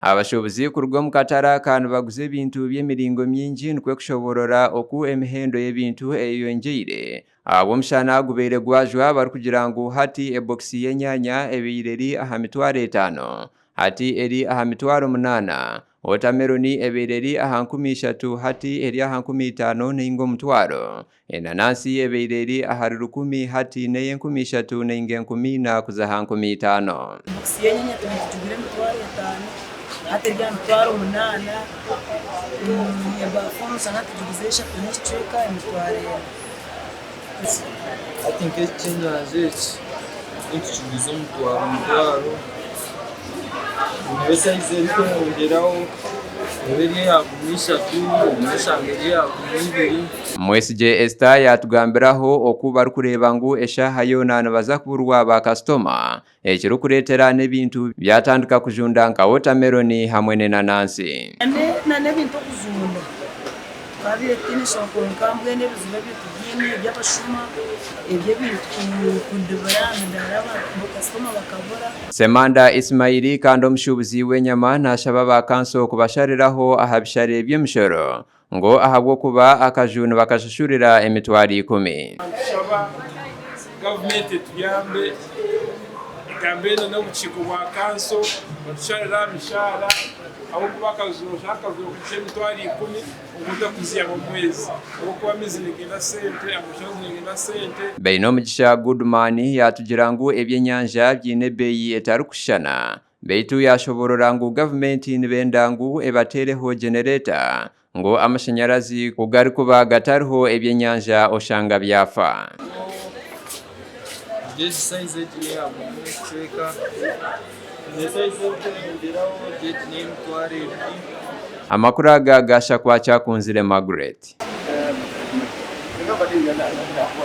abashobozi kuruga mu katara kandi baguze ibintu by'emiringo myingi nikwe kushoborora oku emihendo y'ebintu eyongeire abo mshana gubeire gwajwa bari kugira ngo hati eboxi y'enyanya ebeire eri aha mitwaro 5 hati eri aha mitwaro 8 watermeloni ebeire eri aha 13 hati eri aha 15 n'ingo mutwaro enanasi ebeire eri aha 10 hati n'eye 13 n'inge 10 kuza aha 15 eboxi y'enyanya tugire mitwaro 5 hati eri aha mitwaro 8 yabafono sana tugizesha tunishicheka mitwaro hati nk'iki cy'enyanja iki tugize umutwaro mbese ayizere kwongeraho ebiri yagumisha umeshangeri yagumibiri Mwesije Esther yatugambiraho oku bari kureba ngo eshaha yonana baza kuburwa ba customer ekiro kuretera n'ebintu byatandika kujunda nka watermelon hamwe n'enanasi nane bintu kuzunda kabire tini soko nkambwe n'ebiziba by'utugini by'abashuma ebyo bintu kundubara ndaraba mu customer bakabura Semanda Ismaili kandi omushubuzi w'enyama nashaba ba kanso kubashariraho ahabishare by'emishoro ngo ahabwo kuba akajunu bakashashurira emitwari 10 government tuyambe gambeno no buchiko bwa kanso batusharira mishara abo kubakazosha akazokushe emitwari 10 ubuda kuziya mu mwezi abo kuba mizinigenda sente amushazo nigenda sente Beino mugisha Goodman yatugira ngo ebyenyanja byine beyi etarukushana beitu yashoborora ngo government nibenda ngo ebatereho generator ngo amashanyarazi kugari kuba gatariho ebyenyanja oshanga byafa this size eti ya mweka this size ndiraho jet name twari amakuru agagasha kwa cyakunzire Margaret